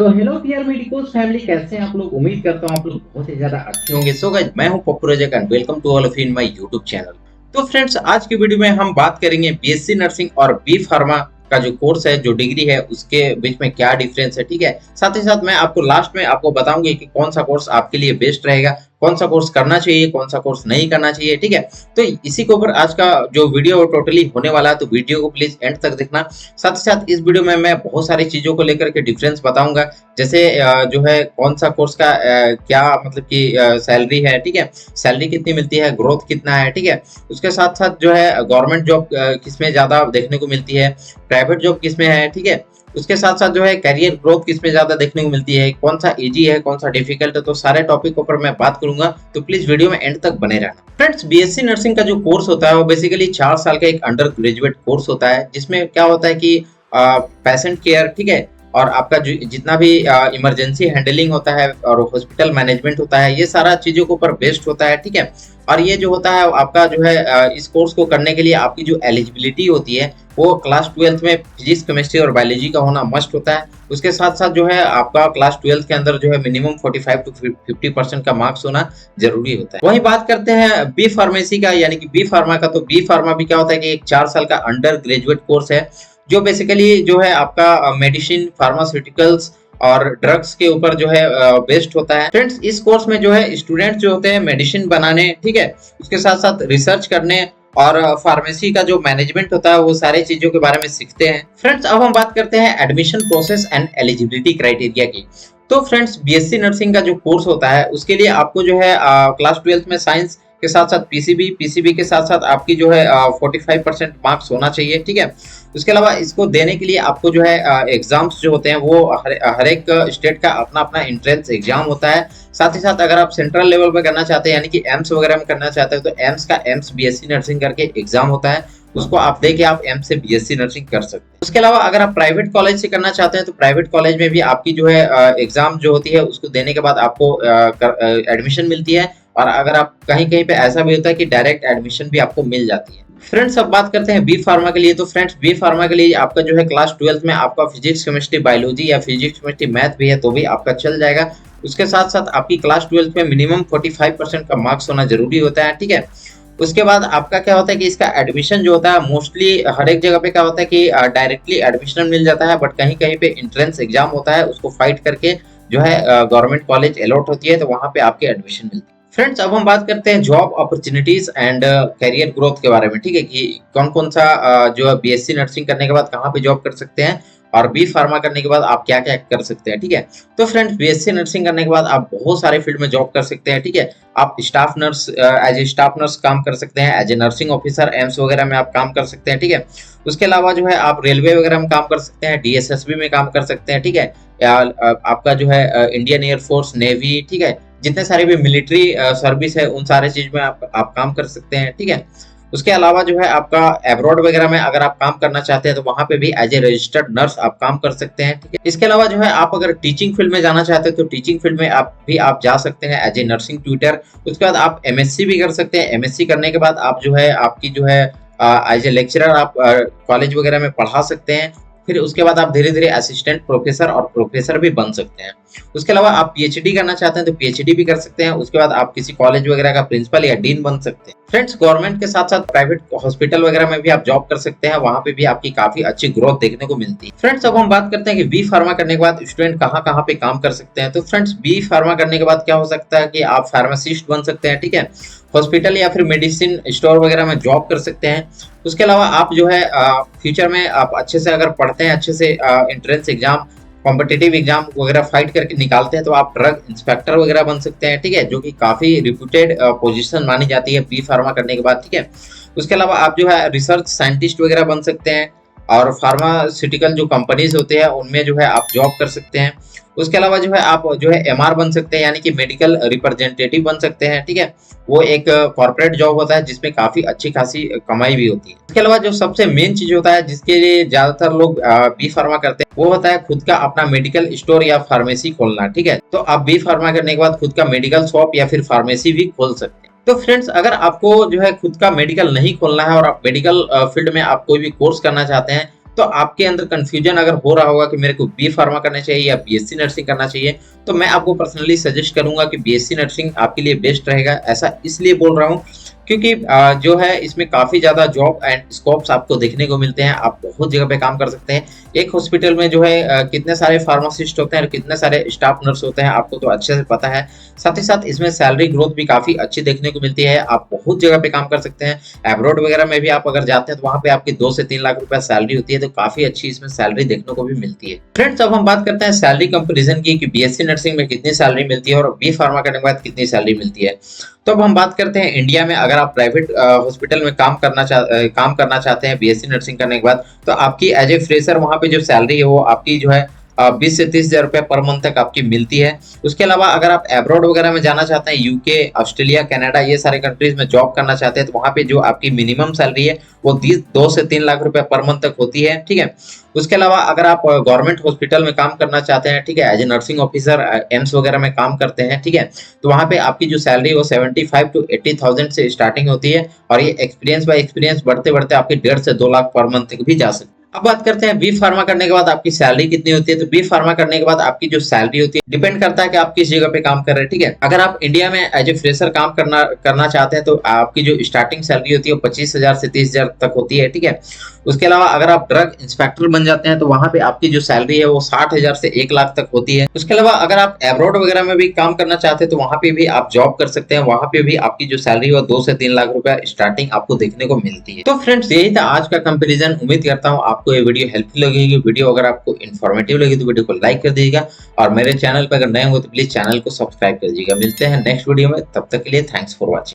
तो hello dear medicos family, कैसे हैं आप लोग। उम्मीद करता हूँ आप लोग बहुत ही ज्यादा अच्छे होंगे। सो गाइस, मैं हूं Pappu Rajak and welcome to all of you in my YouTube channel. तो फ्रेंड्स, आज की वीडियो में हम बात करेंगे बीएससी नर्सिंग और बी फार्मा का जो कोर्स है, जो डिग्री है, उसके बीच में क्या डिफरेंस है। ठीक है, साथ ही साथ मैं आपको लास्ट में आपको बताऊंगी कि कौन सा कोर्स आपके लिए बेस्ट रहेगा, कौन सा कोर्स करना चाहिए, कौन सा कोर्स नहीं करना चाहिए। ठीक है, तो इसी के ऊपर आज का जो वीडियो टोटली होने वाला है, तो वीडियो को प्लीज एंड तक देखना। साथ ही साथ इस वीडियो में मैं बहुत सारी चीजों को लेकर के डिफरेंस बताऊंगा, जैसे जो है कौन सा कोर्स का क्या मतलब कि सैलरी है। ठीक है, सैलरी कितनी मिलती है, ग्रोथ कितना है। ठीक है, उसके साथ साथ जो है गवर्नमेंट जॉब किसमें ज्यादा देखने को मिलती है, प्राइवेट जॉब किसमें है। ठीक है, उसके साथ साथ जो है करियर ग्रोथ किसमें ज्यादा देखने को मिलती है, कौन सा इजी है, कौन सा डिफिकल्ट है। तो सारे टॉपिक ऊपर मैं बात करूंगा, तो प्लीज वीडियो में एंड तक बने रहना। फ्रेंड्स, बीएससी नर्सिंग का जो कोर्स होता है वो बेसिकली 4 साल का एक अंडर ग्रेजुएट कोर्स होता है, जिसमें क्या होता है कि पेशेंट केयर, ठीक है, और आपका जितना भी इमरजेंसी हैंडलिंग होता है और हॉस्पिटल मैनेजमेंट होता है, ये सारा चीजों के ऊपर बेस्ड होता है। ठीक है, और ये जो होता है आपका जो है इस कोर्स को करने के लिए आपकी जो एलिजिबिलिटी होती है वो क्लास 12th में फिजिक्स, केमिस्ट्री और बायोलॉजी का होना मस्ट होता है। उसके साथ साथ जो है आपका क्लास 12th के अंदर जो है मिनिमम 45 to 50% का मार्क्स होना जरूरी होता है। वही बात करते हैं बी फार्मेसी का, यानी कि बी फार्मा का। तो बी फार्मा भी क्या होता है कि एक 4 साल का अंडर ग्रेजुएट कोर्स है, जो बेसिकली जो है आपका मेडिसिन, फार्मास्यूटिकल्स और ड्रग्स के ऊपर जो है बेस्ड होता है। फ्रेंड्स, इस कोर्स में जो है स्टूडेंट्स जो होते हैं मेडिसिन बनाने, ठीक है, उसके साथ साथ रिसर्च करने और फार्मेसी का जो मैनेजमेंट होता है वो सारे चीजों के बारे में सीखते हैं। फ्रेंड्स, अब हम बात करते हैं admission process and eligibility criteria की। तो फ्रेंड्स, बीएससी नर्सिंग का जो कोर्स होता है उसके लिए आपको जो है क्लास 12th में साइंस के साथ साथ पीसीबी के साथ साथ आपकी जो है 45% मार्क्स होना चाहिए। ठीक है, उसके अलावा इसको देने के लिए आपको जो है एग्जाम्स जो होते हैं वो हर एक स्टेट का अपना अपना एंट्रेंस एग्जाम होता है। साथ ही साथ अगर आप सेंट्रल लेवल पे करना चाहते हैं, यानी कि एम्स वगैरह में करना चाहते हैं, तो एम्स का एम्स बीएससी नर्सिंग करके एग्जाम होता है, उसको आप दे के आप एम्स से बीएससी नर्सिंग कर सकते हैं। उसके अलावा अगर आप प्राइवेट कॉलेज से करना चाहते हैं, तो प्राइवेट कॉलेज में भी आपकी जो है एग्जाम जो होती है उसको देने के बाद आपको एडमिशन मिलती है। और अगर आप कहीं कहीं पे ऐसा भी होता है कि डायरेक्ट एडमिशन भी आपको मिल जाती है। फ्रेंड्स, अब बात करते हैं बी फार्मा के लिए। तो फ्रेंड्स, बी फार्मा के लिए आपका जो है क्लास 12th में आपका फिजिक्स, केमिस्ट्री, बायोलॉजी या फिजिक्स, केमिस्ट्री, मैथ भी है तो भी आपका चल जाएगा। उसके साथ साथ आपकी क्लास 12th में मिनिमम 45% का मार्क्स होना जरूरी होता है। ठीक है, उसके बाद आपका क्या होता है कि इसका एडमिशन जो होता है मोस्टली हर एक जगह पे क्या होता है कि डायरेक्टली एडमिशन मिल जाता है, बट कहीं कहीं पे एंट्रेंस एग्जाम होता है, उसको फाइट करके जो है गवर्नमेंट कॉलेज अलॉट होती है, तो वहां पे आपके एडमिशन मिलती है। फ्रेंड्स, अब हम बात करते हैं job opportunities and career growth के बारे में। ठीक है, कि कौन कौन सा जो है बीएससी नर्सिंग करने के बाद कहाँ पे जॉब कर सकते हैं और बी फार्मा करने के बाद आप क्या क्या कर सकते हैं। ठीक है, तो फ्रेंड्स, बीएससी नर्सिंग करने के बाद आप बहुत सारे फील्ड में जॉब कर सकते हैं। ठीक है, आप staff nurse, as a staff nurse काम कर सकते हैं, as a nursing officer AIIMS वगैरह में आप काम कर सकते हैं। ठीक है, उसके अलावा जो है आप रेलवे वगैरह में काम कर सकते हैं, डीएसएसबी में काम कर सकते हैं। ठीक है, या आपका जो है इंडियन एयरफोर्स, नेवी, ठीक है, जितने सारे भी मिलिट्री सर्विस है उन सारे चीज में आप काम कर सकते हैं। ठीक है, उसके अलावा जो है आपका एब्रॉड वगैरह में अगर आप काम करना चाहते हैं तो वहां पे भी एज ए रजिस्टर्ड नर्स आप काम कर सकते हैं। ठीक है, इसके अलावा जो है आप अगर टीचिंग फील्ड में जाना चाहते हैं तो टीचिंग फील्ड में आप जा सकते हैं एज ए नर्सिंग ट्यूटर। उसके बाद आप एमएससी भी कर सकते हैं। एमएससी करने के बाद आप जो है आपकी जो है एज ए लेक्चरर आप कॉलेज वगैरह में पढ़ा सकते हैं। फिर उसके बाद आप धीरे धीरे असिस्टेंट प्रोफेसर और प्रोफेसर भी बन सकते हैं। उसके अलावा आप पीएचडी करना चाहते हैं तो पीएचडी भी कर सकते हैं। उसके बाद आप किसी कॉलेज वगैरह का प्रिंसिपल या डीन बन सकते हैं। फ्रेंड्स, गवर्नमेंट के साथ साथ प्राइवेट हॉस्पिटल वगैरह में भी आप जॉब कर सकते हैं, वहां पे भी आपकी काफी अच्छी ग्रोथ देखने को मिलती है। फ्रेंड्स, अब हम बात करते हैं कि बी फार्मा करने के बाद स्टूडेंट कहाँ कहाँ पे काम कर सकते हैं। तो फ्रेंड्स, बी फार्मा करने के बाद क्या हो सकता है कि आप फार्मासिस्ट बन सकते हैं। ठीक है, हॉस्पिटल या फिर मेडिसिन स्टोर वगैरह में जॉब कर सकते हैं। उसके अलावा आप जो है फ्यूचर में आप अच्छे से अगर पढ़ते हैं, अच्छे से एंट्रेंस एग्जाम, कॉम्पिटिटिव एग्जाम वगैरह फाइट करके निकालते हैं, तो आप ड्रग इंस्पेक्टर वगैरह बन सकते हैं। ठीक है, जो कि काफी रिप्यूटेड पोजीशन मानी जाती है बी फार्मा करने के बाद। ठीक है, उसके अलावा आप जो है रिसर्च साइंटिस्ट वगैरह बन सकते हैं और फार्मास्यूटिकल जो कंपनीज होते हैं उनमें जो है आप जॉब कर सकते हैं। उसके अलावा जो है आप जो है एमआर बन सकते हैं, यानी कि मेडिकल रिप्रेजेंटेटिव बन सकते हैं। ठीक है, वो एक कॉर्पोरेट जॉब होता है जिसमें काफी अच्छी खासी कमाई भी होती है। इसके अलावा जो सबसे मेन चीज होता है जिसके लिए ज्यादातर लोग बी फार्मा करते हैं, वो होता है खुद का अपना मेडिकल स्टोर या फार्मेसी खोलना। ठीक है, तो आप बी फार्मा करने के बाद खुद का मेडिकल शॉप या फिर फार्मेसी भी खोल सकते हैं। तो फ्रेंड्स, अगर आपको जो है खुद का मेडिकल नहीं खोलना है और आप मेडिकल फील्ड में आप कोई भी कोर्स करना चाहते हैं, तो आपके अंदर कंफ्यूजन अगर हो रहा होगा कि मेरे को बी फार्मा करना चाहिए या बीएससी नर्सिंग करना चाहिए, तो मैं आपको पर्सनली सजेस्ट करूंगा कि बीएससी नर्सिंग आपके लिए बेस्ट रहेगा। ऐसा इसलिए बोल रहा हूँ क्योंकि जो है इसमें काफ़ी ज़्यादा जॉब एंड स्कोप्स आपको देखने को मिलते हैं। आप बहुत जगह पे काम कर सकते हैं। एक हॉस्पिटल में जो है कितने सारे फार्मासिस्ट होते हैं और कितने सारे स्टाफ नर्स होते हैं, आपको तो अच्छे से पता है। साथ ही साथ इसमें सैलरी ग्रोथ भी काफ़ी अच्छी देखने को मिलती है। आप बहुत जगह पे काम कर सकते हैं। एब्रॉड वगैरह में भी आप अगर जाते हैं तो वहाँ पे आपकी 2 से 3 लाख रुपए सैलरी होती है, तो काफ़ी अच्छी इसमें सैलरी देखने को भी मिलती है। फ्रेंड्स, अब हम बात करते हैं सैलरी कंपैरिजन की कि बीएससी नर्सिंग में कितनी सैलरी मिलती है और बी फार्मा करने के बाद कितनी सैलरी मिलती है। तो अब हम बात करते हैं इंडिया में अगर आप प्राइवेट हॉस्पिटल में काम करना चाहते हैं बीएससी नर्सिंग करने के बाद, तो आपकी एज ए फ्रेशर वहाँ पे जो सैलरी है वो आपकी जो है 20 से 30 हज़ार रुपये पर मंथ तक आपकी मिलती है। उसके अलावा अगर आप एब्रॉड वगैरह में जाना चाहते हैं, यूके, ऑस्ट्रेलिया, कनाडा, ये सारे कंट्रीज में जॉब करना चाहते हैं, तो वहाँ पे जो आपकी मिनिमम सैलरी है वो 2 से 3 लाख रुपए पर मंथ तक होती है। ठीक है। उसके अलावा अगर आप गवर्नमेंट हॉस्पिटल में काम करना चाहते हैं, ठीक है, as a nursing officer AIIMS वगैरह में काम करते हैं, ठीक है, तो वहाँ पे आपकी जो सैलरी है वो 75 to 80,000 से स्टार्टिंग होती है और ये एक्सपीरियंस बाय एक्सपीरियंस बढ़ते बढ़ते आपकी 1.5 से 2 लाख पर मंथ तक भी जा सकती है। अब बात करते हैं बी फार्मा करने के बाद आपकी सैलरी कितनी होती है। तो बी फार्मा करने के बाद आपकी जो सैलरी होती है डिपेंड करता है कि आप किस जगह पे काम कर रहे हैं। ठीक है, अगर आप इंडिया में एज ए फ्रेशर काम करना चाहते हैं तो आपकी जो स्टार्टिंग सैलरी होती है वो 25,000 से 30,000 तक होती है। ठीक है। उसके अलावा अगर आप ड्रग इंस्पेक्टर बन जाते हैं तो वहां पे आपकी जो सैलरी है वो 60,000 से 1 लाख तक होती है। उसके अलावा अगर आप एब्रॉड वगैरह में भी काम करना चाहते हैं तो वहां पे भी आप जॉब कर सकते हैं। वहां पे भी आपकी जो सैलरी है वो 2 से 3 लाख रुपए स्टार्टिंग आपको देखने को मिलती है। तो फ्रेंड्स, यही था आज का कंपैरिजन। उम्मीद करता हूँ आपको ये वीडियो हेल्पफुल लगेगी। वीडियो अगर आपको इन्फॉर्मेटिव लगी तो वीडियो को लाइक कर दीजिएगा और मेरे चैनल पर अगर नए हो तो प्लीज चैनल को सब्सक्राइब कर दीजिएगा। मिलते हैं नेक्स्ट वीडियो में, तब तक के लिए थैंक्स फॉर वॉचिंग।